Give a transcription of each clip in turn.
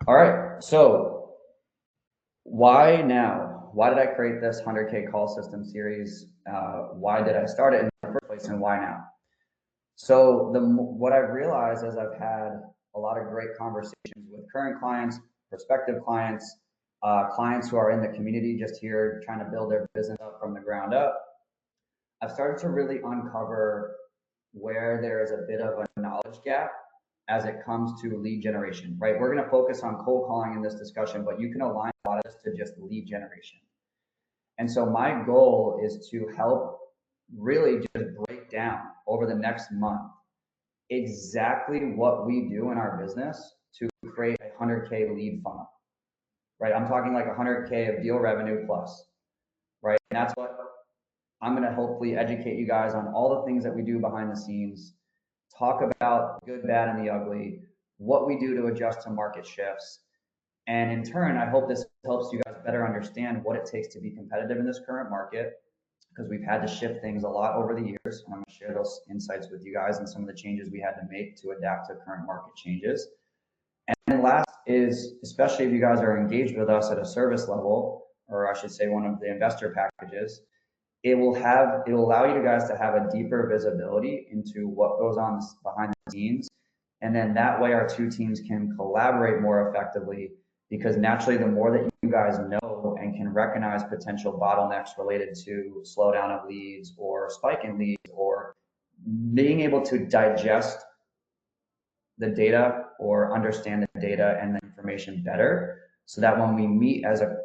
All right. So why now? Why did I create this 100K call system series? Why did I start it in the first place, and why now? So what I've realized is I've had a lot of great conversations with current clients, prospective clients, clients who are in the community just here trying to build their business up from the ground up. I've started to really uncover where there is a bit of a knowledge gap as it comes to lead generation, right? We're going to focus on cold calling in this discussion, but you can align a lot of this to just lead generation. And so my goal is to help really just break down over the next month exactly what we do in our business to create a 100K lead funnel, right? I'm talking like 100K of deal revenue plus, right? And that's what I'm going to hopefully educate you guys on all the things that we do behind the scenes, talk about the good, bad, and the ugly, what we do to adjust to market shifts. And in turn, I hope this helps you guys better understand what it takes to be competitive in this current market, because we've had to shift things a lot over the years. And I'm going to share those insights with you guys and some of the changes we had to make to adapt to current market changes. And then last is, especially if you guys are engaged with us at a service level, or I should say one of the investor packages, it will allow you guys to have a deeper visibility into what goes on behind the scenes. And then that way our two teams can collaborate more effectively, because naturally the more that you guys know and can recognize potential bottlenecks related to slowdown of leads or spike in leads, or being able to digest the data or understand the data and the information better, so that when we meet as a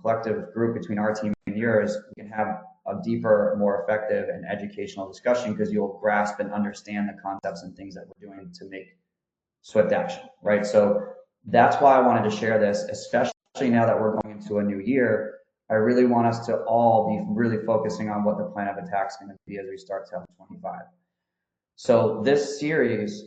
collective group between our team and yours, we can have a deeper, more effective and educational discussion, because you'll grasp and understand the concepts and things that we're doing to make swift action, right? So that's why I wanted to share this, especially now that we're going into a new year. I really want us to all be really focusing on what the plan of attack is going to be as we start 2025. So this series,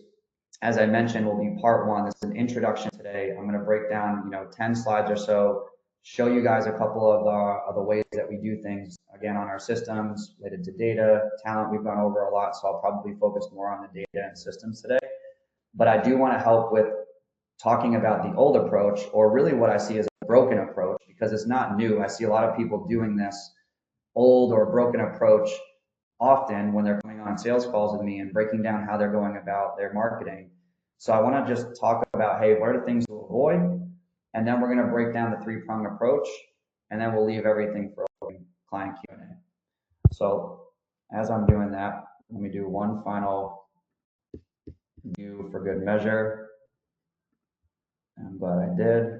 as I mentioned, will be part one. This is an introduction today. I'm going to break down, 10 slides or so, show you guys a couple of the ways that we do things, again, on our systems related to data, talent. We've gone over a lot, so I'll probably focus more on the data and systems today. But I do want to help with talking about the old approach, or really what I see as a broken approach, because it's not new. I see a lot of people doing this old or broken approach often when they're coming on sales calls with me and breaking down how they're going about their marketing. So I want to just talk about, hey, what are the things to avoid? And then we're going to break down the three-pronged approach, and then we'll leave everything for client Q&A. So as I'm doing that, let me do one final view for good measure. I'm glad I did.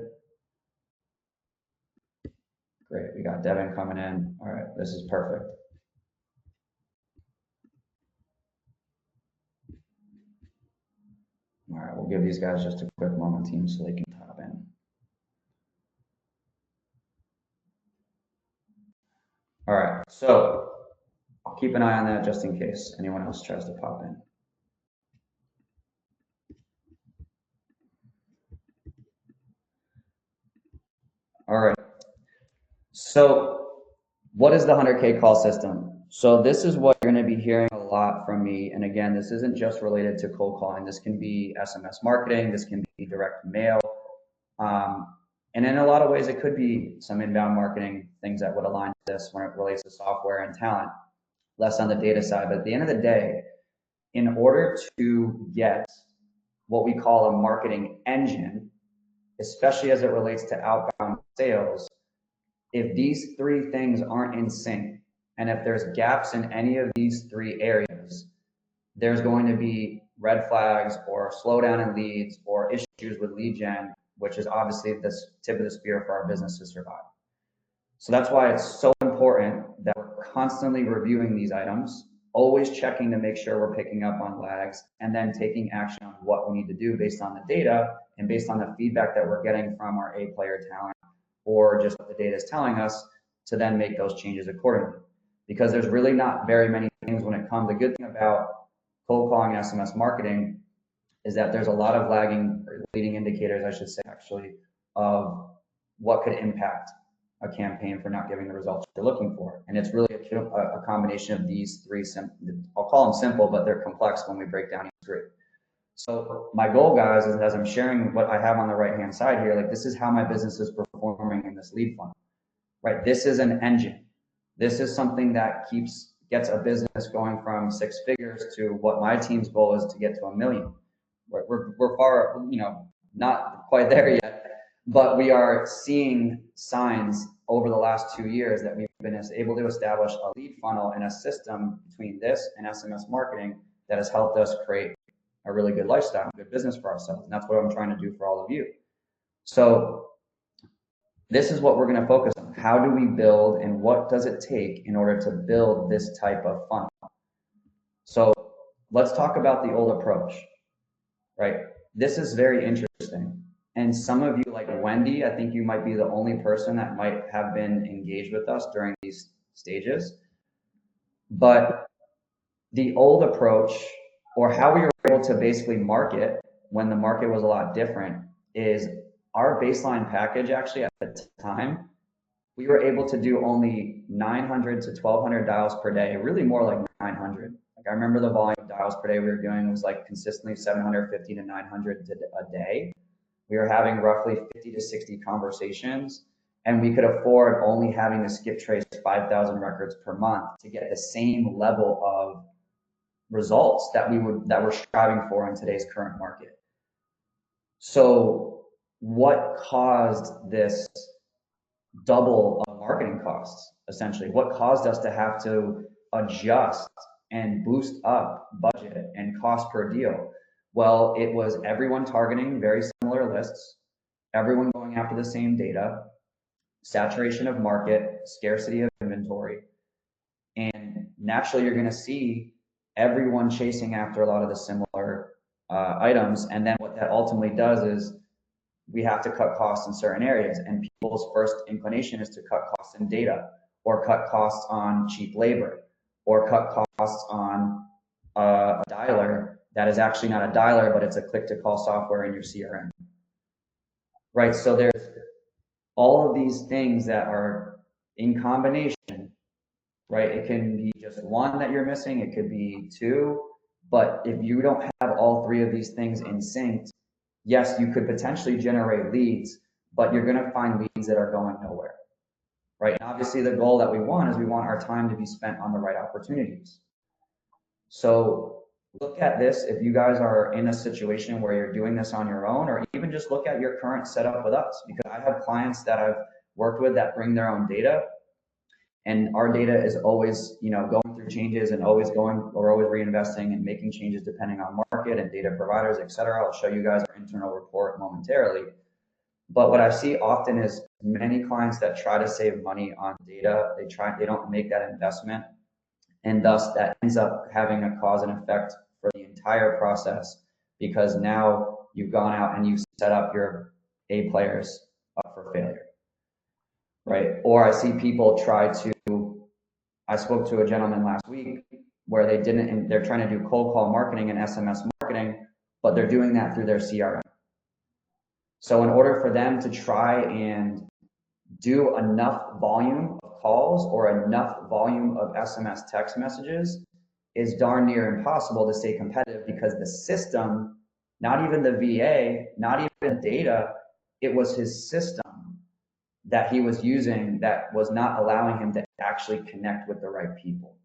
Great, we got Devin coming in. All right, this is perfect. All right, we'll give these guys just a quick moment, team, so they can top in. All right, so I'll keep an eye on that just in case anyone else tries to pop in. All right, so what is the 100K call system? So this is what you're going to be hearing a lot from me. And again, this isn't just related to cold calling. This can be SMS marketing. This can be direct mail. And in a lot of ways, it could be some inbound marketing, things that would align to this when it relates to software and talent, less on the data side. But at the end of the day, in order to get what we call a marketing engine, especially as it relates to outbound sales, if these three things aren't in sync, and if there's gaps in any of these three areas, there's going to be red flags or slowdown in leads or issues with lead gen, which is obviously the tip of the spear for our business to survive. So that's why it's so important that we're constantly reviewing these items, always checking to make sure we're picking up on lags, and then taking action on what we need to do based on the data and based on the feedback that we're getting from our A player talent, or just what the data is telling us, to then make those changes accordingly. Because there's really not very many things when it comes. The good thing about cold calling and SMS marketing is that there's a lot of leading indicators, I should say, actually, of what could impact a campaign for not giving the results you're looking for. And it's really a combination of these three, I'll call them simple, but they're complex when we break down each three. So my goal, guys, is as I'm sharing what I have on the right-hand side here, like this is how my business is performing in this lead funnel, right? This is an engine. This is something that gets a business going from 6 figures to what my team's goal is to get to 1 million. We're far, not quite there yet, but we are seeing signs over the last 2 years that we've been able to establish a lead funnel and a system between this and SMS marketing that has helped us create a really good lifestyle, a good business for ourselves. And that's what I'm trying to do for all of you. So this is what we're going to focus on. How do we build, and what does it take in order to build this type of funnel? So let's talk about the old approach, right? This is very interesting. And some of you, like Wendy, I think you might be the only person that might have been engaged with us during these stages. But the old approach, or how we were able to basically market when the market was a lot different, is our baseline package actually at the time, we were able to do only 900 to 1200 dials per day, really more like 900. Like I remember the volume of dials per day we were doing was like consistently 750 to 900 a day. We were having roughly 50 to 60 conversations, and we could afford only having to skip trace 5,000 records per month to get the same level of results that we're striving for in today's current market. So what caused this double of marketing costs, essentially? What caused us to have to adjust and boost up budget and cost per deal? Well, it was everyone targeting very similar lists, everyone going after the same data, saturation of market, scarcity of inventory, and naturally you're going to see everyone chasing after a lot of the similar items. And then what that ultimately does is we have to cut costs in certain areas, and people's first inclination is to cut costs in data, or cut costs on cheap labor, or cut costs on a dialer that is actually not a dialer, but it's a click-to-call software in your CRM, right? So there's all of these things that are in combination, right? It can be just one that you're missing, it could be two, but if you don't have all three of these things in sync, yes, you could potentially generate leads, but you're going to find leads that are going nowhere, right? And obviously the goal that we want is we want our time to be spent on the right opportunities. So look at this. If you guys are in a situation where you're doing this on your own, or even just look at your current setup with us, because I have clients that I've worked with that bring their own data, and our data is always, going through changes and we're always reinvesting and making changes depending on market and data providers, et cetera. I'll show you guys our internal report momentarily. But what I see often is many clients that try to save money on data, they don't make that investment. And thus that ends up having a cause and effect for the entire process, because now you've gone out and you've set up your A players up for failure. Right? Or I see people I spoke to a gentleman last week where they're trying to do cold call marketing and SMS marketing, but they're doing that through their CRM. So in order for them to try and do enough volume of calls or enough volume of SMS text messages is darn near impossible to stay competitive, because the system, not even the VA, not even data, it was his system that he was using that was not allowing him to actually connect with the right people.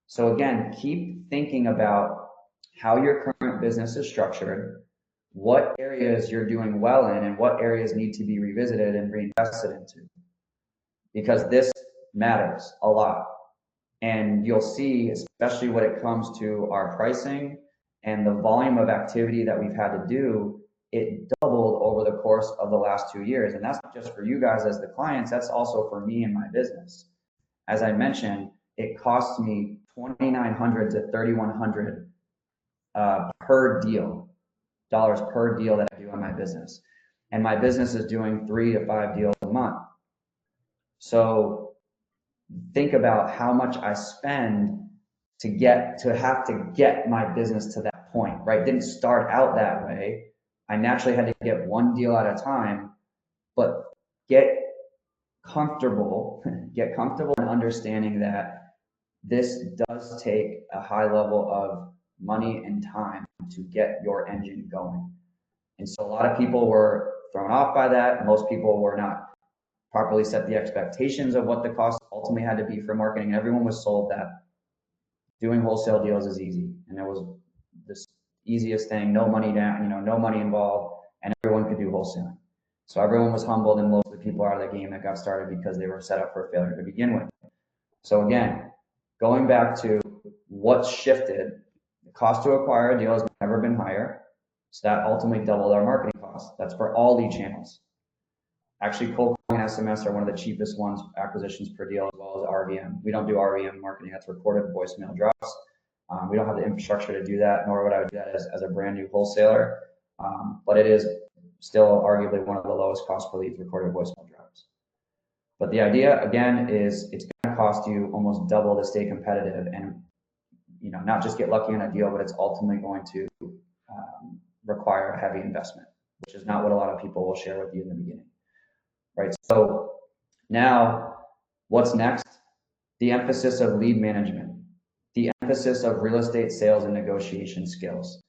So again, keep thinking about how your current business is structured, what areas you're doing well in, and what areas need to be revisited and reinvested into, because this matters a lot. And you'll see, especially when it comes to our pricing and the volume of activity that we've had to do, it doubled over the course of the last 2 years. And that's not just for you guys as the clients, that's also for me and my business. As I mentioned, it costs me $2,900 to $3,100 per deal, dollars per deal that I do on my business. And my business is doing 3 to 5 deals a month. So think about how much I spend to have to get my business to that point, right? It didn't start out that way. I naturally had to get one deal at a time, but get comfortable in understanding that this does take a high level of money and time to get your engine going. And so a lot of people were thrown off by that. Most people were not properly set the expectations of what the cost ultimately had to be for marketing. Everyone was sold that doing wholesale deals is easy, and it was this easiest thing, no money down, no money involved, and everyone could do wholesaling. So everyone was humbled, and most of the people out of the game that got started because they were set up for failure to begin with. So again, going back to what's shifted, the cost to acquire a deal has never been higher. So that ultimately doubled our marketing costs. That's for all lead channels. Actually, cold calling and SMS are one of the cheapest ones, acquisitions per deal, as well as RVM. We don't do RVM marketing. That's recorded voicemail drops. We don't have the infrastructure to do that, nor would I do that as a brand new wholesaler. But it is still arguably one of the lowest cost per leads, recorded voicemail drops. But the idea, again, is it's going to cost you almost double to stay competitive and not just get lucky on a deal, but it's ultimately going to require a heavy investment, which is not what a lot of people will share with you in the beginning. Right. So now what's next? The emphasis of lead management, the emphasis of real estate sales and negotiation skills.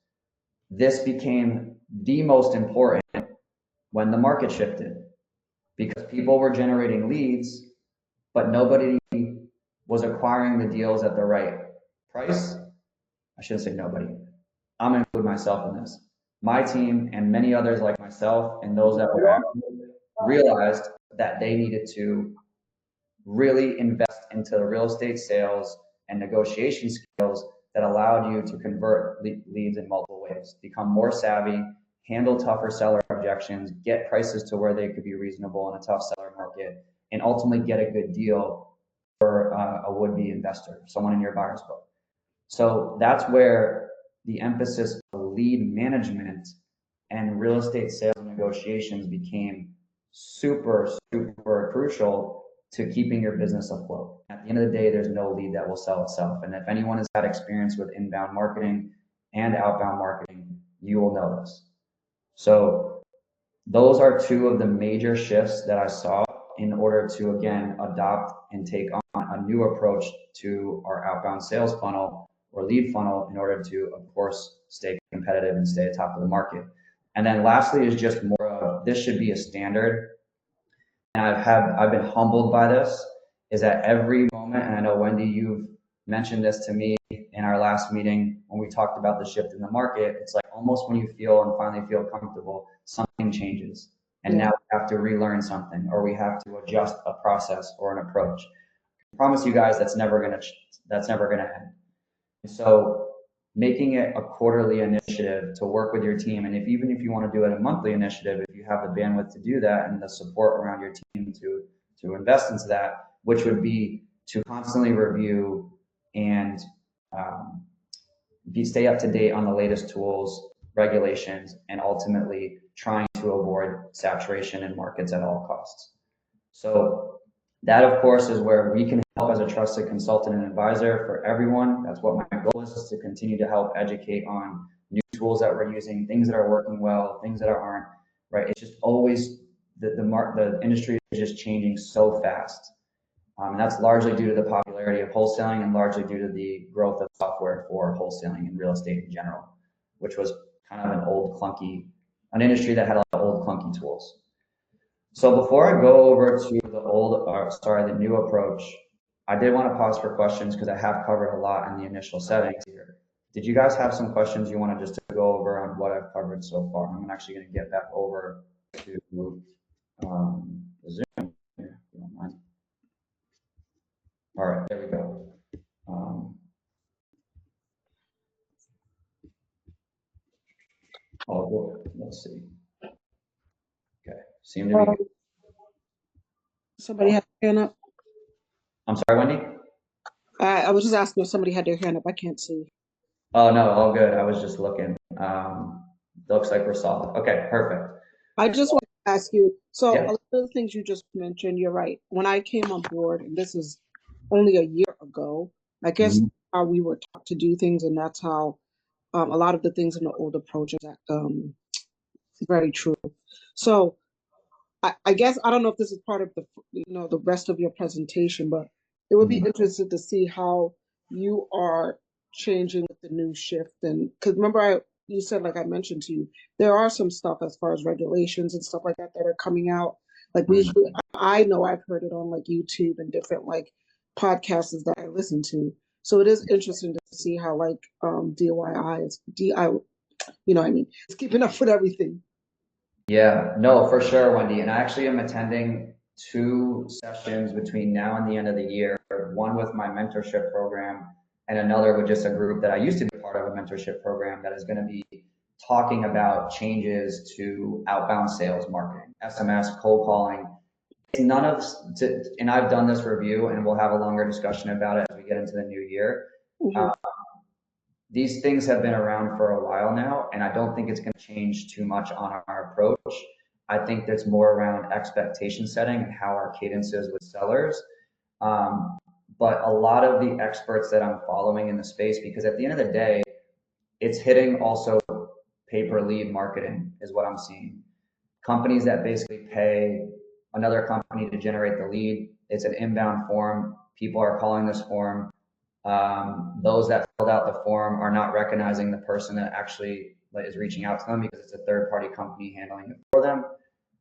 This became the most important when the market shifted, because people were generating leads, but nobody was acquiring the deals at the right price. I shouldn't say nobody. I'm going to include myself in this. My team and many others like myself and those that were active realized that they needed to really invest into real estate sales and negotiation skills that allowed you to convert leads in multiple ways, become more savvy, handle tougher seller objections, get prices to where they could be reasonable in a tough seller market, and ultimately get a good deal for a would-be investor, someone in your buyer's book. So that's where the emphasis of lead management and real estate sales and negotiations became super, super crucial to keeping your business afloat. At the end of the day, there's no lead that will sell itself. And if anyone has had experience with inbound marketing and outbound marketing, you will know this. So those are two of the major shifts that I saw in order to, again, adopt and take on a new approach to our outbound sales funnel or lead funnel in order to, of course, stay competitive and stay atop of the market. And then lastly is just more of, this should be a standard. And I've been humbled by this, is at every moment, and I know Wendy, you've mentioned this to me in our last meeting when we talked about the shift in the market. It's like almost when you feel and finally feel comfortable, something changes. And now we have to relearn something, or we have to adjust a process or an approach. I promise you guys that's never gonna end. And so making it a quarterly initiative to work with your team, and even if you want to do it a monthly initiative, if you have the bandwidth to do that and the support around your team to invest into that, which would be to constantly review and stay up to date on the latest tools, regulations, and ultimately trying to avoid saturation in markets at all costs. So that, of course, is where we can help as a trusted consultant and advisor for everyone. That's what my goal is to continue to help educate on new tools that we're using, things that are working well, things that aren't, right? It's just always, the industry is just changing so fast. And that's largely due to the popularity of wholesaling and largely due to the growth of software for wholesaling and real estate in general, which was kind of an industry that had a lot of old clunky tools. So before I go over to the new approach, I did want to pause for questions because I have covered a lot in the initial settings here. Did you guys have some questions you want to just to go over on what I've covered so far? I'm actually going to get back over to Zoom here, if you don't mind. All right, there we go. Let's see. Okay, seem to be good. Somebody had their hand up. I'm sorry, Wendy? I was just asking if somebody had their hand up. I can't see. Oh, no, all good. I was just looking. Looks like we're solid. Okay, perfect. I just want to ask you, so a lot of the things you just mentioned, you're right. When I came on board, and this is only a year ago, I guess how we were taught to do things, and that's how a lot of the things in the old approach is very true. So I guess I don't know if this is part of the rest of your presentation, but it would be interesting to see how you are changing with the new shift? And because remember, you said, like I mentioned to you, there are some stuff as far as regulations and stuff like that that are coming out. Like I know I've heard it on like YouTube and different like podcasts that I listen to. So it is interesting to see how like DIY is DI, you know what I mean? It's keeping up with everything. Yeah, no, for sure, Wendy. And I actually am attending 2 sessions between now and the end of the year, one with my mentorship program and another with just a group that I used to be part of a mentorship program that is going to be talking about changes to outbound sales marketing, SMS, cold calling. None of, and I've done this review and we'll have a longer discussion about it as we get into the new year. Mm-hmm. These things have been around for a while now, and I don't think it's going to change too much on our approach. I think that's more around expectation setting and how our cadence is with sellers. But a lot of the experts that I'm following in the space, because at the end of the day, it's hitting also pay-per lead marketing is what I'm seeing. Companies that basically pay another company to generate the lead. It's an inbound form. People are calling this form. Those that filled out the form are not recognizing the person that actually is reaching out to them because it's a third-party company handling it for them.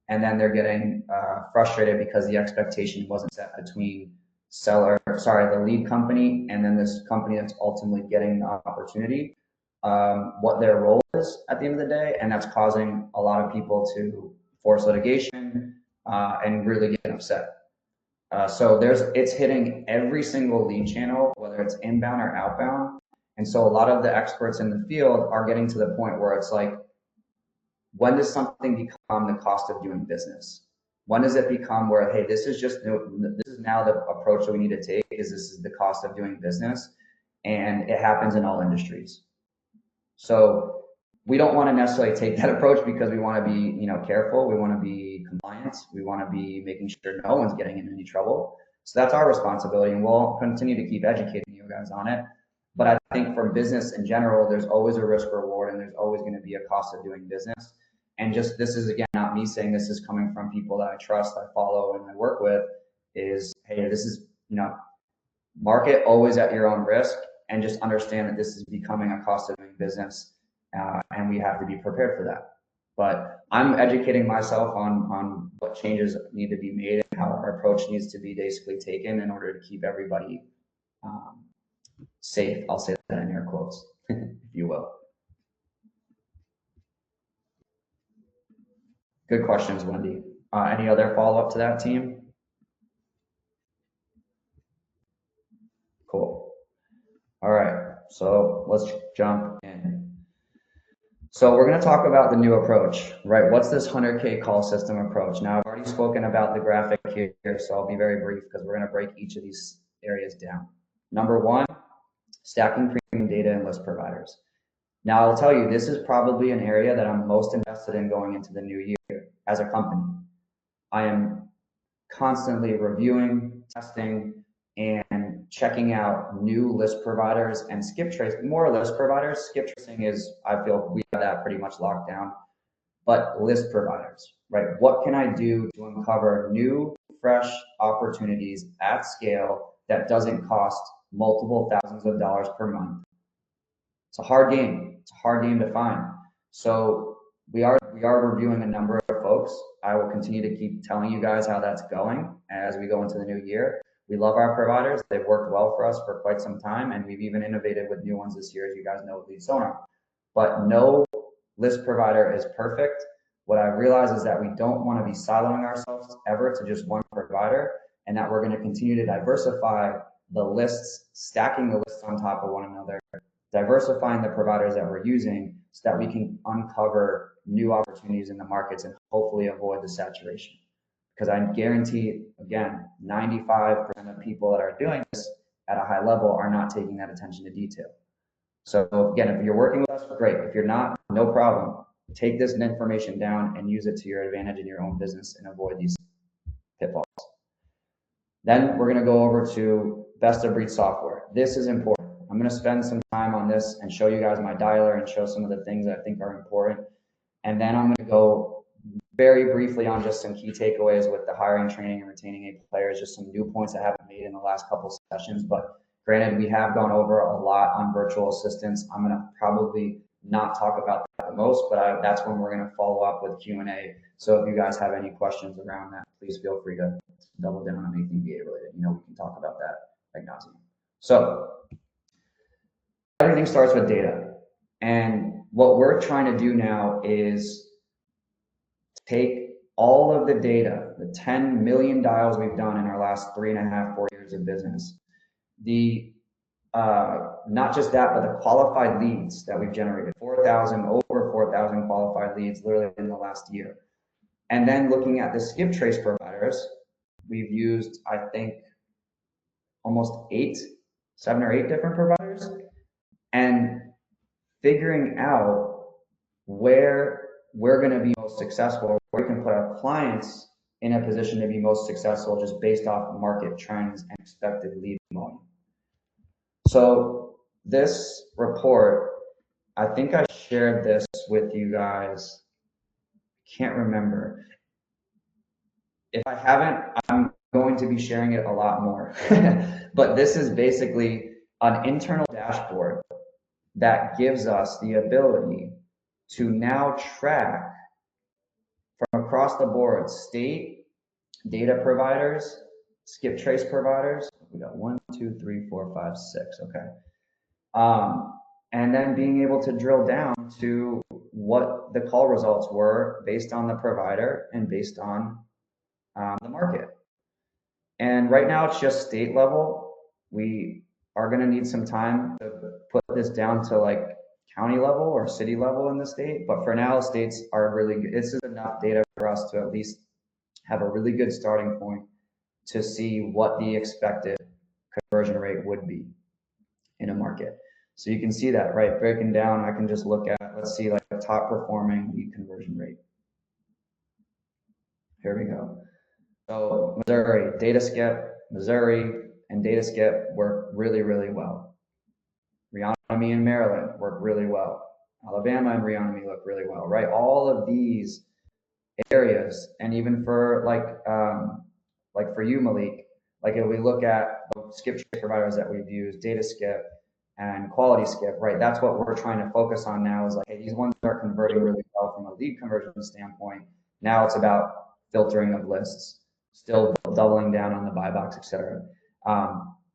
And then they're getting frustrated because the expectation wasn't set between the lead company and then this company that's ultimately getting the opportunity, what their role is at the end of the day. And that's causing a lot of people to force litigation and really get upset. So it's hitting every single lead channel, whether it's inbound or outbound. And so a lot of the experts in the field are getting to the point where it's like, when does something become the cost of doing business? When does it become where, hey, this is now the approach that we need to take, is this is the cost of doing business, and it happens in all industries. So we don't want to necessarily take that approach because we want to be, careful. We want to be compliant. We want to be making sure no one's getting in any trouble. So that's our responsibility, and we'll continue to keep educating you guys on it. But I think for business in general, there's always a risk reward, and there's always going to be a cost of doing business. And just, this is again not me saying this, is coming from people that I trust, I follow, and I work with. Is, hey, this is, market always at your own risk, and just understand that this is becoming a cost of doing business, and we have to be prepared for that. But I'm educating myself on what changes need to be made and how our approach needs to be basically taken in order to keep everybody safe. I'll say that in air quotes, if you will. Good questions, Wendy. Any other follow-up to that, team? Cool. All right, so let's jump in. So we're going to talk about the new approach, right? What's this 100K call system approach? Now, I've already spoken about the graphic here, so I'll be very brief because we're going to break each of these areas down. Number one, stacking premium data and list providers. Now, I'll tell you, this is probably an area that I'm most invested in going into the new year as a company. I am constantly reviewing, testing, and checking out new list providers and skip trace, more list providers. Skip tracing is, I feel we have that pretty much locked down, but list providers, right? What can I do to uncover new, fresh opportunities at scale that doesn't cost multiple thousands of dollars per month? It's a hard game. It's a hard game to find. So we are reviewing a number of folks. I will continue to keep telling you guys how that's going as we go into the new year. We love our providers. They've worked well for us for quite some time, and we've even innovated with new ones this year, as you guys know, with Lead Sonar. But no list provider is perfect. What I realize is that we don't want to be siloing ourselves ever to just one provider, and that we're going to continue to diversify the lists, stacking the lists on top of one another, diversifying the providers that we're using so that we can uncover new opportunities in the markets and hopefully avoid the saturation. Because I guarantee, again, 95% of people that are doing this at a high level are not taking that attention to detail. So again, if you're working with us, great. If you're not, no problem. Take this information down and use it to your advantage in your own business and avoid these pitfalls. Then we're going to go over to best of breed software. This is important. I'm going to spend some time on this and show you guys my dialer and show some of the things that I think are important. And then I'm going to go very briefly on just some key takeaways with the hiring, training, and retaining A players, just some new points I haven't made in the last couple of sessions. But Granted, we have gone over a lot on virtual assistants. I'm going to probably not talk about that the most, but that's when we're going to follow up with Q&A. So if you guys have any questions around that, please feel free to double down on anything VA related. We can talk about that ad nauseam. So everything starts with data. And what we're trying to do now is take all of the data, the 10 million dials we've done in our last 3.5, 4 years of business, not just that, but the qualified leads that we've generated, over 4,000 qualified leads literally in the last year. And then looking at the skip trace providers, we've used, I think, almost 7 or 8 different providers, and figuring out where we're going to be most successful, where we can put our clients in a position to be most successful just based off market trends and expected lead volume. So this report, I think I shared this with you guys. Can't remember. If I haven't, I'm going to be sharing it a lot more. But this is basically an internal dashboard that gives us the ability to now track from across the board state data providers, skip trace providers. We got 1, 2, 3, 4, 5, 6. Okay. And then being able to drill down to what the call results were based on the provider and based on the market. And right now it's just state level. We are going to need some time to put this down to like county level or city level in the state. But for now, states are really good. This is enough data for us to at least have a really good starting point to see what the expected conversion rate would be in a market. So you can see that, right? Breaking down, I can just look at, let's see, like the top performing lead conversion rate. Here we go. So Missouri, data skip, Missouri and data skip work really, really well. Reonomy in Maryland work really well. Alabama and reonomy look really well, right? All of these areas, and even for like for you, Malik, like if we look at the skip trace providers that we've used, data skip and quality skip, right? That's what we're trying to focus on now is like, hey, these ones are converting really well from a lead conversion standpoint. Now it's about filtering of lists, still doubling down on the buy box, et cetera.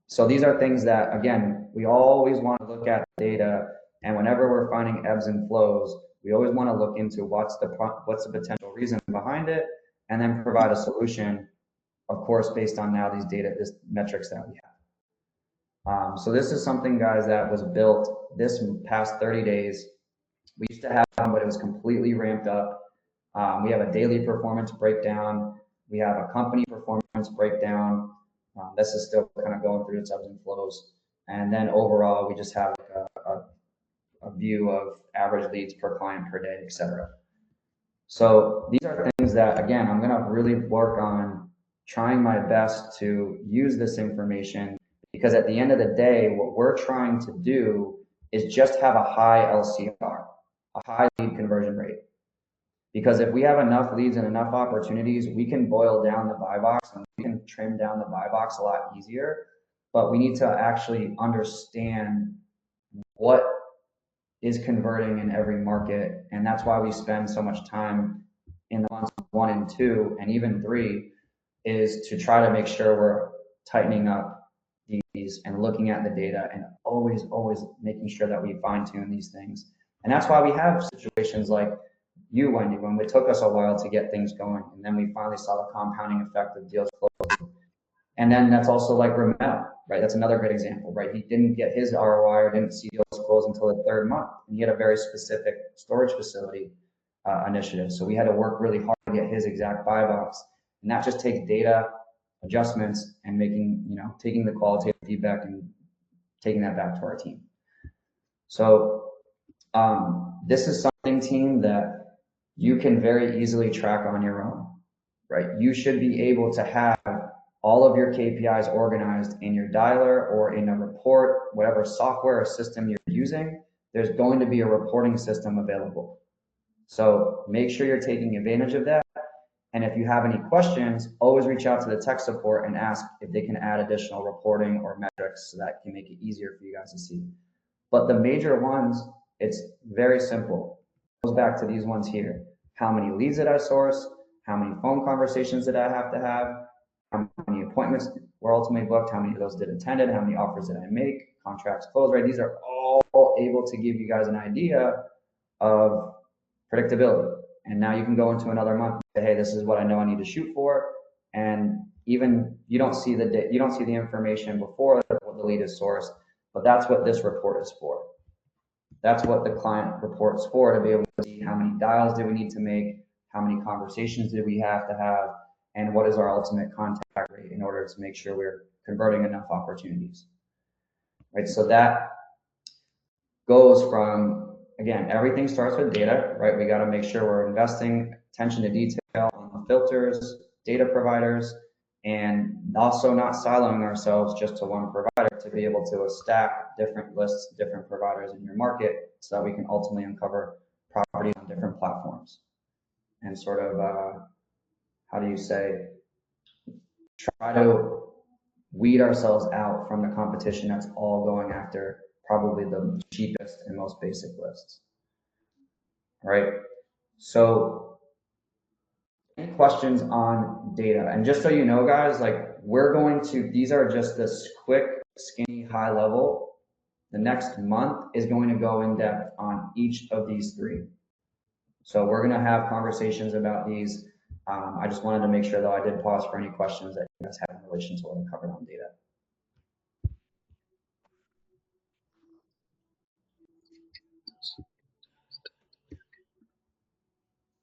So these are things that, again, we always want to look at data, and whenever we're finding ebbs and flows, we always want to look into what's the potential reason behind it, and then provide a solution, of course, based on now these metrics that we have. So this is something, guys, that was built this past 30 days. We used to have one, but it was completely ramped up. We have a daily performance breakdown. We have a company performance breakdown. This is still kind of going through its ebbs and flows. And then overall, we just have a view of average leads per client per day, et cetera. So these are things that, again, I'm going to really work on trying my best to use this information, because at the end of the day, what we're trying to do is just have a high LCR, a high lead conversion rate. Because if we have enough leads and enough opportunities, we can boil down the buy box and we can trim down the buy box a lot easier. But we need to actually understand what is converting in every market. And that's why we spend so much time in the months 1 and 2 and even 3, is to try to make sure we're tightening up these and looking at the data and always making sure that we fine tune these things. And that's why we have situations like you, Wendy, when it took us a while to get things going, and then we finally saw the compounding effect of deals closing. And then that's also like Ramel, right? That's another good example, right? He didn't get his ROI or didn't see deals close until the 3rd month. And he had a very specific storage facility initiative. So we had to work really hard to get his exact buy box. And that just takes data adjustments and taking the qualitative feedback and taking that back to our team. So this is something, team, that you can very easily track on your own, right? You should be able to have all of your KPIs organized in your dialer or in a report, whatever software or system you're using. There's going to be a reporting system available. So make sure you're taking advantage of that. And if you have any questions, always reach out to the tech support and ask if they can add additional reporting or metrics so that can make it easier for you guys to see. But the major ones, it's very simple. It goes back to these ones here. How many leads did I source? How many phone conversations did I have to have? How many appointments were ultimately booked? How many of those did attended? How many offers did I make? Contracts closed, right? These are all able to give you guys an idea of predictability. And now you can go into another month and say, hey, this is what I know I need to shoot for. And even you don't see the information before the lead is sourced, but that's what this report is for. That's what the client report's for, to be able to see how many dials do we need to make, how many conversations do we have to have, and what is our ultimate contact rate in order to make sure we're converting enough opportunities. Right, so that goes from, again, everything starts with data, right? We got to make sure we're investing attention to detail on the filters, data providers, and also not siloing ourselves just to one provider, to be able to stack different lists, different providers in your market, so that we can ultimately uncover properties on different platforms. And sort of, how do you say, try to weed ourselves out from the competition that's all going after probably the cheapest and most basic lists. Right? So any questions on data? And just so you know, guys, like these are just this quick, skinny, high level. The next month is going to go in depth on each of these three. So we're going to have conversations about these. I just wanted to make sure, though, I did pause for any questions that you guys have in relation to what I covered on data.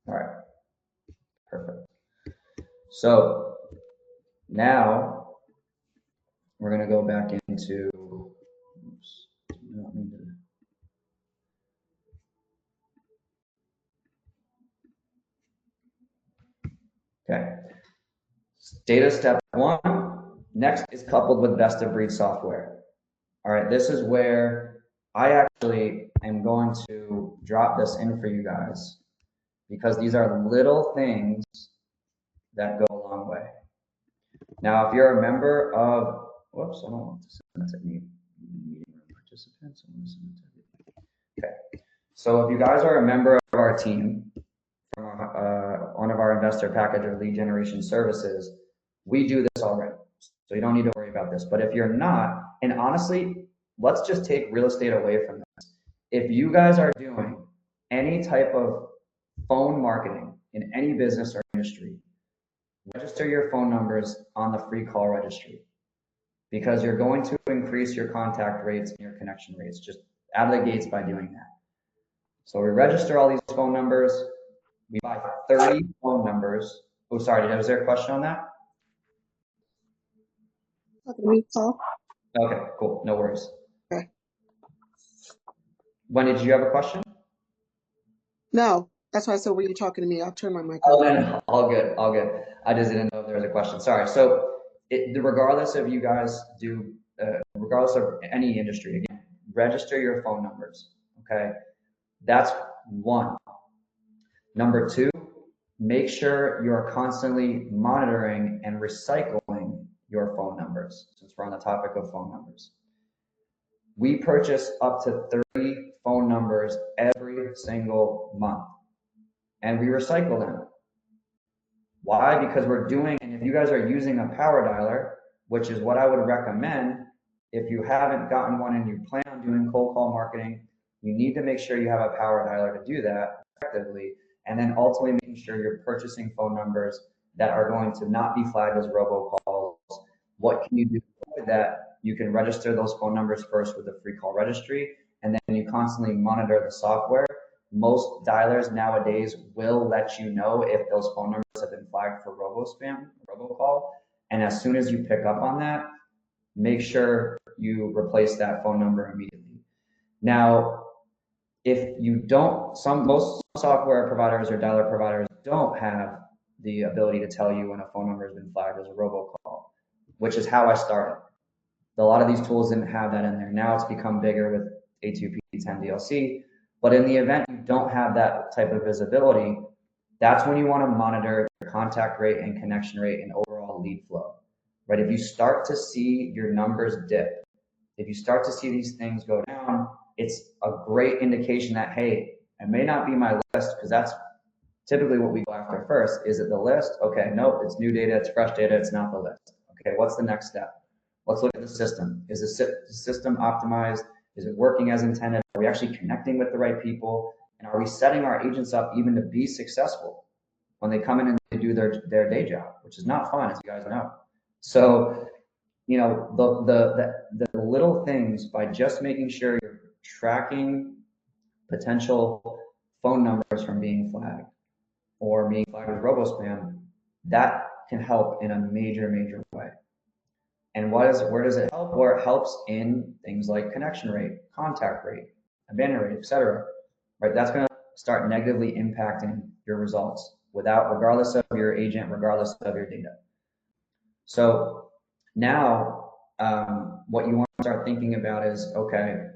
All right, perfect. So now we're going to go back into, oops, okay. Data step one. Next is coupled with best of breed software. All right, this is where I actually am going to drop this in for you guys, because these are little things that go a long way. Now, if you're a member of, whoops, I don't want to send that to meeting participants. Okay, so if you guys are a member of our team from one of our investor package or lead generation services, we do this already. So you don't need to worry about this. But if you're not, and honestly, let's just take real estate away from this. If you guys are doing any type of phone marketing in any business or industry, register your phone numbers on the free call registry, because you're going to increase your contact rates and your connection rates just out of the gates by doing that. So we register all these phone numbers. We buy 30 phone numbers. Oh, sorry, was there a question on that? Okay, cool, no worries. Okay. When did you have a question? No, that's why I said, were you talking to me? I'll turn my mic on. on. No, all good, all good. I just didn't know if there was a question. Sorry. So regardless of you guys do, regardless of any industry, again, register your phone numbers, okay? That's one. Number two, make sure you're constantly monitoring and recycling your phone numbers, since we're on the topic of phone numbers. We purchase up to 30 phone numbers every single month, and we recycle them. Why? Because we're doing, and if you guys are using a power dialer, which is what I would recommend, if you haven't gotten one and you plan on doing cold call marketing, you need to make sure you have a power dialer to do that effectively, and then ultimately making sure you're purchasing phone numbers that are going to not be flagged as robocalls. What can you do to avoid that? You can register those phone numbers first with the free call registry, and then you constantly monitor the software. Most dialers nowadays will let you know if those phone numbers have been flagged for robo-spam, robocall, and as soon as you pick up on that, make sure you replace that phone number immediately. Now, if you don't, most software providers or dialer providers don't have the ability to tell you when a phone number has been flagged as a robocall, which is how I started. A lot of these tools didn't have that in there. Now it's become bigger with A2P 10 DLC. But in the event you don't have that type of visibility, that's when you want to monitor contact rate and connection rate and overall lead flow, right? If you start to see your numbers dip, if you start to see these things go down, it's a great indication that, hey, it may not be my list, because that's typically what we go after first. Is it the list? Okay, nope, it's new data, it's fresh data, it's not the list. Okay, what's the next step? Let's look at the system. Is the system optimized? Is it working as intended? Are we actually connecting with the right people? And are we setting our agents up even to be successful when they come in and they do their day job, which is not fun, as you guys know. So, you know, the little things, by just making sure you're tracking potential phone numbers from being flagged or being flagged with robo-spam, that can help in a major, major way. And where does it help? Where it helps in things like connection rate, contact rate, abandon rate, etc. Right? That's going to start negatively impacting your results regardless of your agent, regardless of your data. So now, what you want to start thinking about is, okay,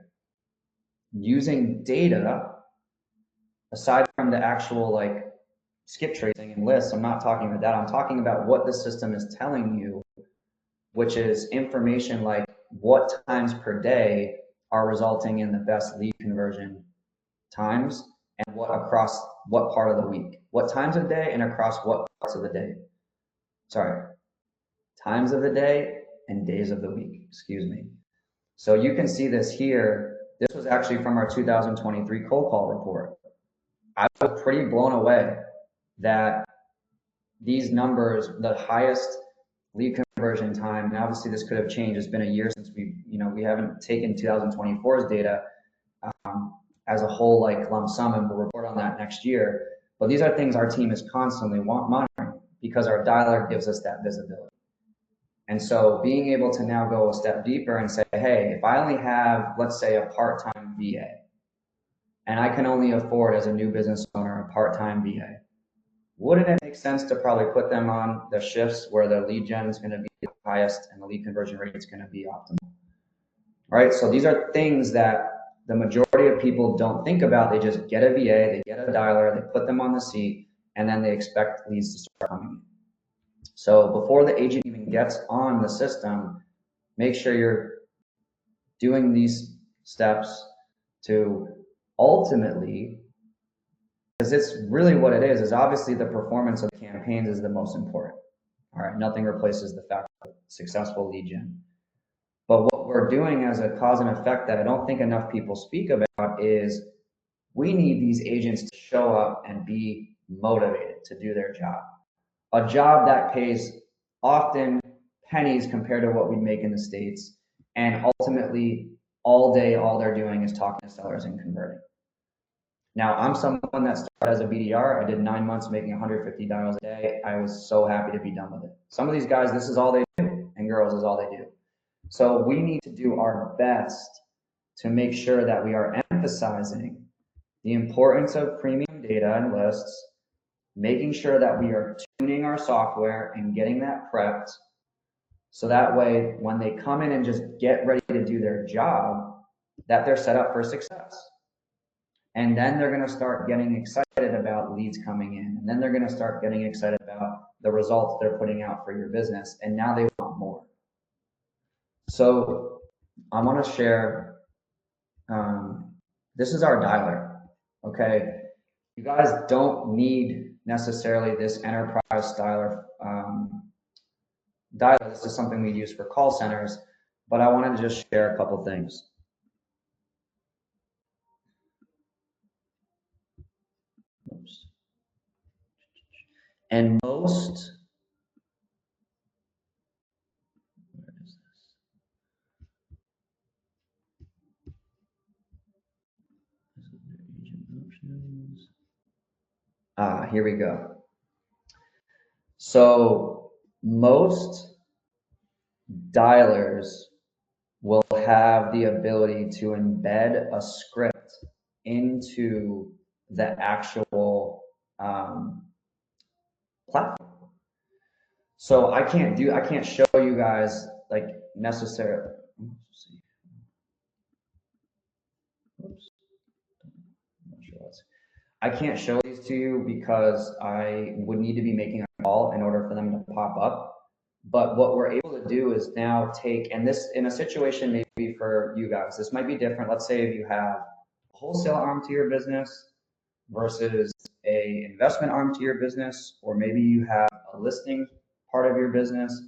using data aside from the actual like skip tracing and lists. I'm not talking about that. I'm talking about what the system is telling you, which is information like what times per day are resulting in the best lead conversion times, and what across what part of the week, what times of the day and across what parts of the day. Sorry, times of the day and days of the week, excuse me. So you can see this here. This was actually from our 2023 cold call report. I was pretty blown away that these numbers, the highest lead conversion time, and obviously this could have changed. It's been a year since we haven't taken 2024's data as a whole, like lump sum, and we'll report on that next year. But these are things our team is constantly monitoring because our dialer gives us that visibility. And so being able to now go a step deeper and say, hey, if I only have, let's say, a part-time VA, and I can only afford as a new business owner a part-time VA, wouldn't it make sense to probably put them on the shifts where the lead gen is going to be the highest and the lead conversion rate is going to be optimal? Right? So these are things that the majority of people don't think about. They just get a VA, they get a dialer, they put them on the seat, and then they expect leads to start coming in. So before the agent even gets on the system, make sure you're doing these steps to ultimately, because it's really what it is obviously the performance of the campaigns is the most important. All right, nothing replaces the fact of successful lead gen. But what we're doing as a cause and effect that I don't think enough people speak about is we need these agents to show up and be motivated to do their job. A job that pays often pennies compared to what we make in the States, and ultimately all day, all they're doing is talking to sellers and converting. Now, I'm someone that started as a BDR. I did 9 months making 150 dials a day. I was so happy to be done with it. Some of these guys, this is all they do, and girls is all they do. So we need to do our best to make sure that we are emphasizing the importance of premium data and lists, making sure that we are tuning our software and getting that prepped, so that way when they come in and just get ready to do their job, that they're set up for success. And then they're going to start getting excited about leads coming in, and then they're going to start getting excited about the results they're putting out for your business, and now they want more. So I want to share, this is our dialer, okay? You guys don't need necessarily this enterprise dialer. This is something we use for call centers, but I wanted to just share a couple things. Oops. And most, where is this? This is the agent options. Here we go. So most dialers will have the ability to embed a script into the actual platform. So I can't show you guys like necessarily. Oops. I'm not sure I can't show these to you because I would need to be making a call in order for them to pop up. But what we're able to do is now take, and this in a situation maybe for you guys, this might be different. Let's say if you have a wholesale arm to your business versus a investment arm to your business, or maybe you have a listing part of your business,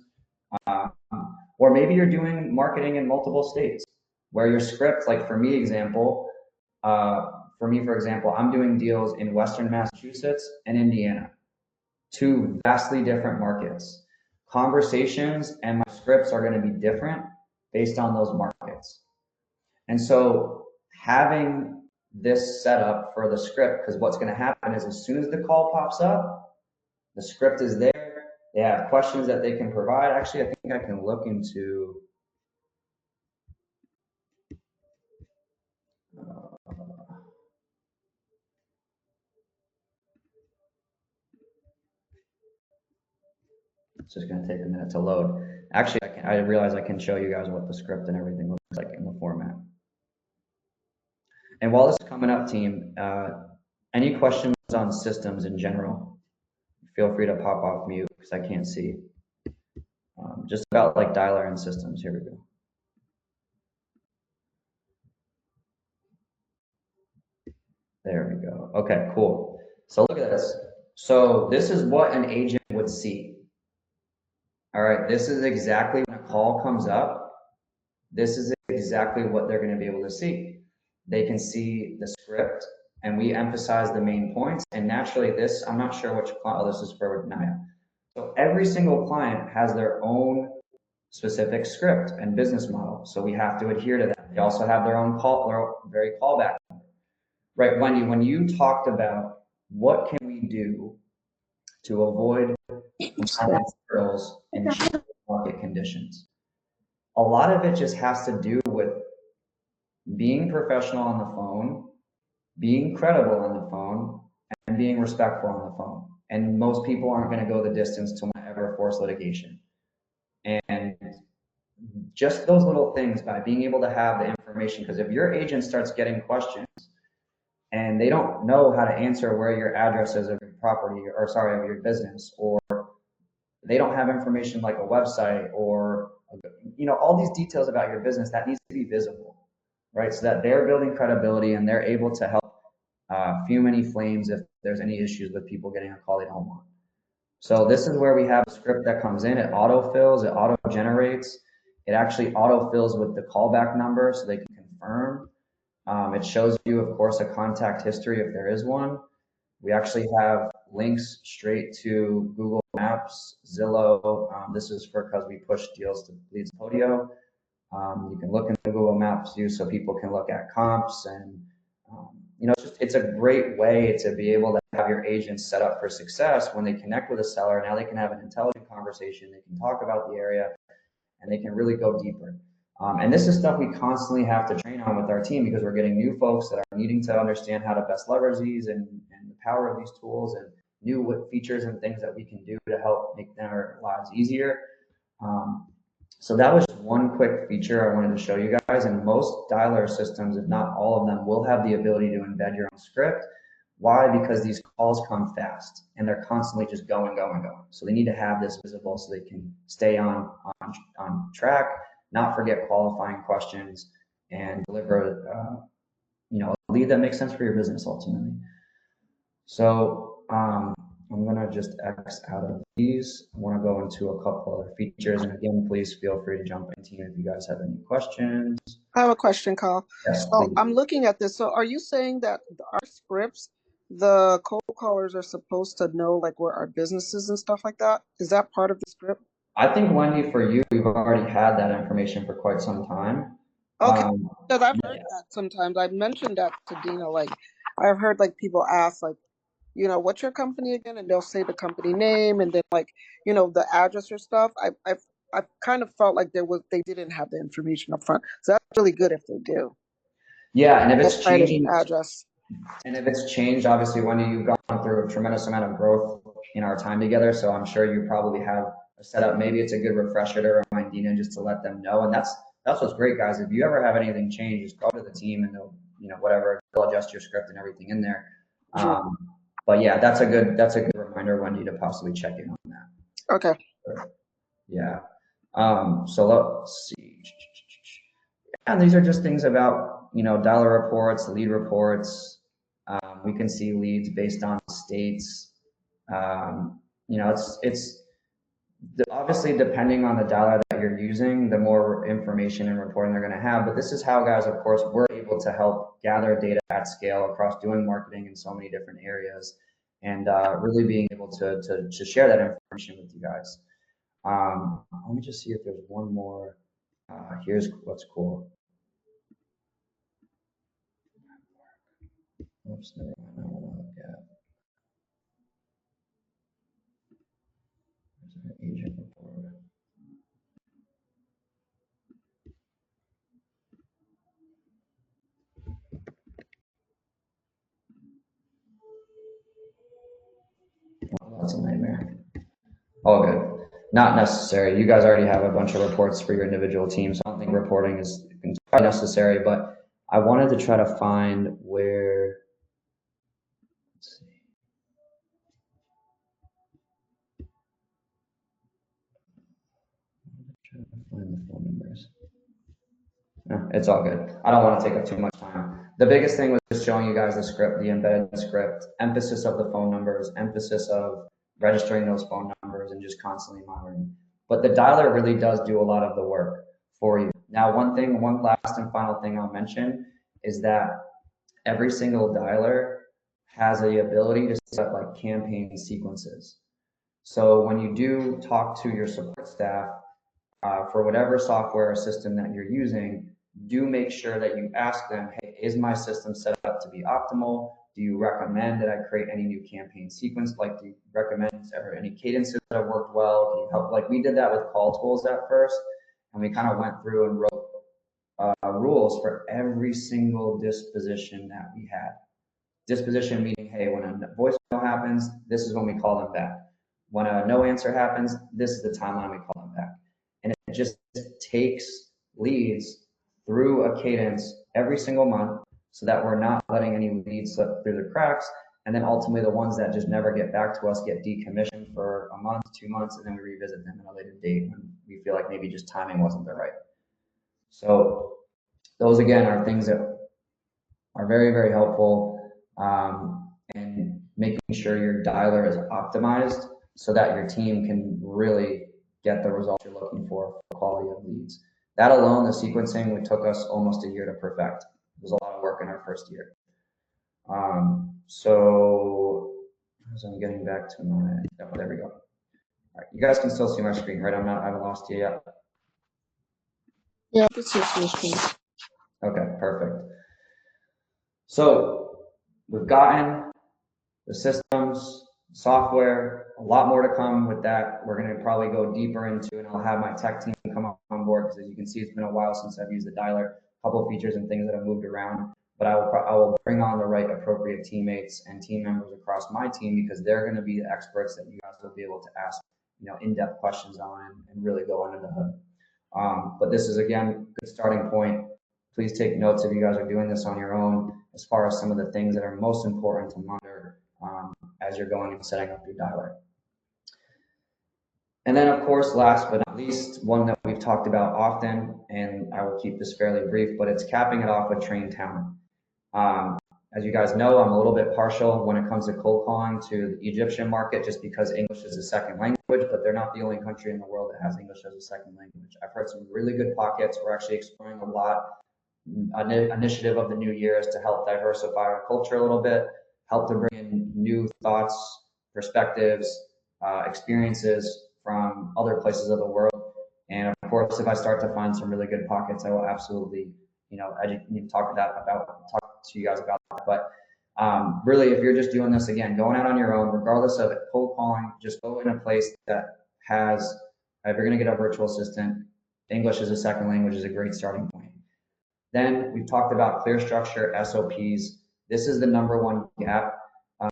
um, or maybe you're doing marketing in multiple states where your script, like for me, for example, I'm doing deals in Western Massachusetts and Indiana, two vastly different markets. Conversations and my scripts are going to be different based on those markets. And so having this set up for the script, because what's going to happen is as soon as the call pops up, the script is there. They have questions that they can provide. Actually, I think I can look into, it's just going to take a minute to load. Actually, I realize I can show you guys what the script and everything looks like in the format. And while this is coming up, team, any questions on systems in general? Feel free to pop off mute because I can't see. Just about like dialer and systems. Here we go. There we go. Okay, cool. So look at this. So this is what an agent would see. All right, this is exactly when a call comes up. This is exactly what they're going to be able to see. They can see the script, and we emphasize the main points. And naturally, this, I'm not sure which client, oh, this is for Naya. So every single client has their own specific script and business model. So we have to adhere to that. They also have their own very callback. Right, Wendy, when you talked about what can we do to avoid compliance hurdles in market conditions, a lot of it just has to do with being professional on the phone, being credible on the phone, and being respectful on the phone. And most people aren't going to go the distance to want to ever force litigation. And just those little things, by being able to have the information, because if your agent starts getting questions and they don't know how to answer where your address is of your property, or sorry, of your business, or they don't have information like a website, or all these details about your business, that needs to be visible, right? So that they're building credibility and they're able to help fume any flames if there's any issues with people getting a call they don't want. So this is where we have a script that comes in, it autofills, it auto generates, it actually autofills with the callback number so they can confirm. It shows you, of course, a contact history if there is one. We actually have links straight to Google Maps, Zillow. This is because we push deals to Leads Podio. You can look in the Google Maps view so people can look at comps, and it's a great way to be able to have your agents set up for success when they connect with a seller. Now they can have an intelligent conversation. They can talk about the area, and they can really go deeper. And this is stuff we constantly have to train on with our team, because we're getting new folks that are needing to understand how to best leverage these and the power of these tools, and new features and things that we can do to help make their lives easier. So that was just one quick feature I wanted to show you guys. And most dialer systems, if not all of them, will have the ability to embed your own script. Why? Because these calls come fast and they're constantly just going. So they need to have this visible so they can stay on track, not forget qualifying questions, and deliver a lead that makes sense for your business ultimately. So I'm gonna just X out of these. I want to go into a couple other features, and again, please feel free to jump in, team, if you guys have any questions. I have a question, Carl. Yes, so I'm looking at this. So are you saying that our scripts, the cold callers are supposed to know like where our business is and stuff like that? Is that part of the script? I think, Wendy, for you, we've already had that information for quite some time. Okay, because I've heard that sometimes. I mentioned that to Dina. Like, I've heard like people ask like, what's your company again? And they'll say the company name and then like, the address or stuff. I've kind of felt like they didn't have the information up front. So that's really good if they do. Yeah, and if it's changing, address. And if it's changed, obviously, Wendy, you've gone through a tremendous amount of growth in our time together. So I'm sure you probably have a setup. Maybe it's a good refresher to remind Dina just to let them know. And that's what's great, guys. If you ever have anything change, just go to the team and they'll, whatever, they'll adjust your script and everything in there. But yeah, that's a good reminder, Wendy, to possibly check in on that. Okay. Yeah. So let's see. And these are just things about, dialer reports, lead reports. We can see leads based on states. It's obviously depending on the dialer that you're using, the more information and reporting they're going to have. But this is how, guys, of course, we're able to help gather data at scale across doing marketing in so many different areas, and really being able to share that information with you guys. Let me just see if there's one more. Here's what's cool. Oops, never mind. I want to look at. There's an agent report. Oh, that's a nightmare. All good. Not necessary. You guys already have a bunch of reports for your individual teams. So I don't think reporting is entirely necessary, but I wanted to try to find where. Let's see. Trying to find the phone numbers. No, it's all good. I don't want to take up too much time. The biggest thing was just showing you guys the script, the embedded script, emphasis of the phone numbers, emphasis of registering those phone numbers, and just constantly monitoring. But the dialer really does do a lot of the work for you. Now, one last and final thing I'll mention is that every single dialer has the ability to set up like campaign sequences. So when you do talk to your support staff, for whatever software or system that you're using, do make sure that you ask them, hey, is my system set up to be optimal? Do you recommend that I create any new campaign sequence? Like, do you recommend any cadences that have worked well? Can you help? Like, we did that with call tools at first, and we kind of went through and wrote rules for every single disposition that we had. Disposition meaning, hey, when a voicemail happens, this is when we call them back. When a no answer happens, this is the timeline we call them back. And it just takes leads through a cadence every single month so that we're not letting any leads slip through the cracks. And then ultimately the ones that just never get back to us get decommissioned for a month, 2 months, and then we revisit them at a later date when we feel like maybe just timing wasn't the right. So those, again, are things that are very, very helpful, and making sure your dialer is optimized so that your team can really get the results you're looking for quality of leads. That alone, the sequencing, it took us almost a year to perfect. It was a lot of work in our first year. So as I'm getting back to my, oh, there we go. All right, you guys can still see my screen, right? I haven't lost you yet. Yeah, I can see your screen. Okay, perfect. So we've gotten the systems, software, a lot more to come with that. We're going to probably go deeper into, and I'll have my tech team come on board, because as you can see, it's been a while since I've used the dialer, a couple of features and things that have moved around, but I will bring on the right appropriate teammates and team members across my team, because they're going to be the experts that you guys will be able to ask, in-depth questions on and really go under the hood. But this is, again, a good starting point. Please take notes if you guys are doing this on your own, as far as some of the things that are most important to monitor as you're going and setting up your dialer. And then, of course, last but not least, one that we've talked about often, and I will keep this fairly brief, but it's capping it off with trained talent. As you guys know, I'm a little bit partial when it comes to cold calling to the Egyptian market, just because English is a second language, but they're not the only country in the world that has English as a second language. I've heard some really good pockets. We're actually exploring a lot. An initiative of the new year is to help diversify our culture a little bit, help to bring in new thoughts, perspectives, experiences from other places of the world. And of course, if I start to find some really good pockets, I will absolutely, talk to you guys about that. But really, if you're just doing this, again, going out on your own, regardless of it, cold calling, just go in a place that has, if you're going to get a virtual assistant, English as a second language is a great starting point. Then we've talked about clear structure, SOPs. This is the number one gap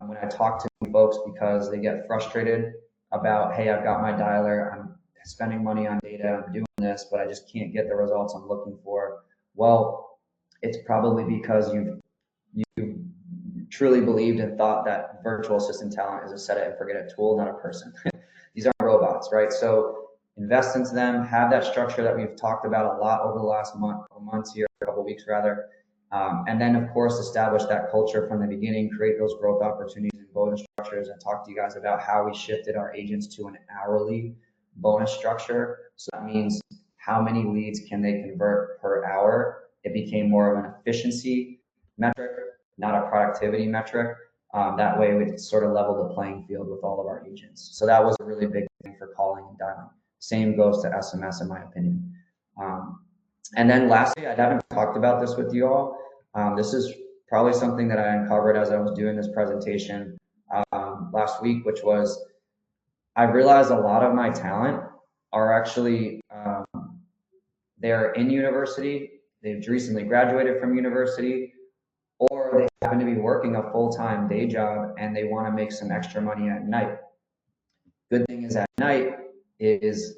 when I talk to folks, because they get frustrated about, hey, I've got my dialer, I'm spending money on data, I'm doing this, but I just can't get the results I'm looking for. Well, it's probably because you've truly believed and thought that virtual assistant talent is a set it and forget it tool, not a person. These aren't robots, right? So invest into them, have that structure that we've talked about a lot over the last months here, a couple of weeks rather. And then of course, establish that culture from the beginning, create those growth opportunities and bonus structures, and talk to you guys about how we shifted our agents to an hourly bonus structure. So that means how many leads can they convert per hour. It became more of an efficiency metric, not a productivity metric. That way we sort of level the playing field with all of our agents. So that was a really big thing for calling and dialing. Same goes to SMS in my opinion. And then lastly, I haven't talked about this with you all. This is probably something that I uncovered as I was doing this presentation last week, which was I realized a lot of my talent are actually, they're in university, they've recently graduated from university, or they happen to be working a full-time day job and they want to make some extra money at night. Good thing is at night is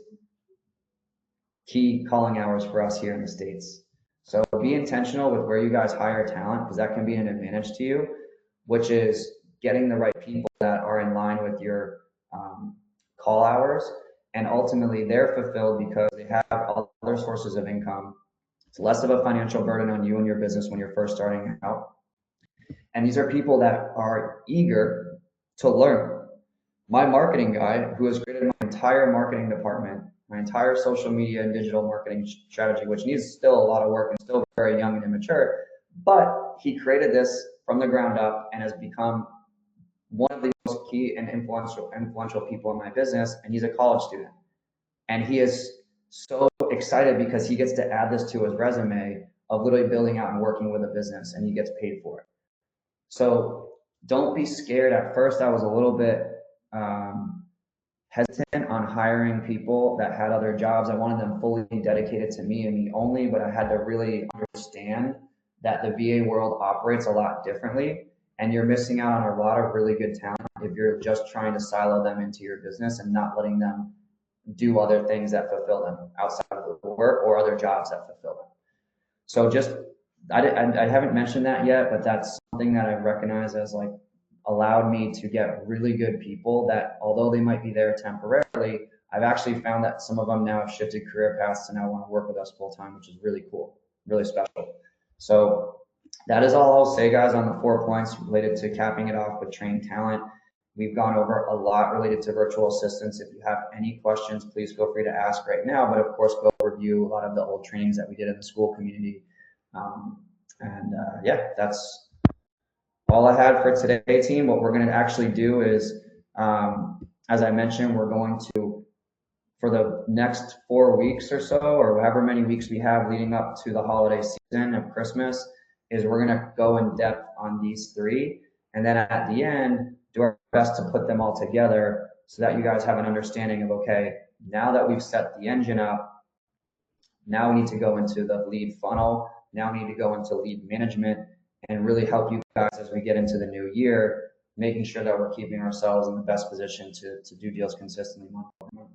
key calling hours for us here in the States. So be intentional with where you guys hire talent, because that can be an advantage to you, which is getting the right people that are in line with your call hours. And ultimately they're fulfilled because they have other sources of income. It's less of a financial burden on you and your business when you're first starting out. And these are people that are eager to learn. My marketing guy, who has created my entire marketing department, my entire social media and digital marketing strategy, which needs still a lot of work and still very young and immature, but he created this from the ground up and has become one of the most key and influential people in my business. And he's a college student. And he is so excited because he gets to add this to his resume of literally building out and working with a business, and he gets paid for it. So don't be scared. At first, I was a little bit hesitant on hiring people that had other jobs. I wanted them fully dedicated to me and me only, but I had to really understand that the VA world operates a lot differently, and you're missing out on a lot of really good talent if you're just trying to silo them into your business and not letting them do other things that fulfill them outside of the work or other jobs that fulfill them. So just, I haven't mentioned that yet, but that's something that I recognize as like allowed me to get really good people that, although they might be there temporarily, I've actually found that some of them now have shifted career paths and now want to work with us full time, which is really cool, really special. So that is all I'll say, guys, on the 4 points related to capping it off with trained talent. We've gone over a lot related to virtual assistants. If you have any questions, please feel free to ask right now. But of course, go review a lot of the old trainings that we did in the school community. Yeah, that's all I had for today, team. What we're going to actually do is, as I mentioned, we're going to, for the next 4 weeks or so, or however many weeks we have leading up to the holiday season of Christmas, is we're going to go in depth on these 3. And then at the end, do our best to put them all together so that you guys have an understanding of, okay, now that we've set the engine up, now we need to go into the lead funnel. Now we need to go into lead management and really help you guys as we get into the new year, making sure that we're keeping ourselves in the best position to do deals consistently month over month.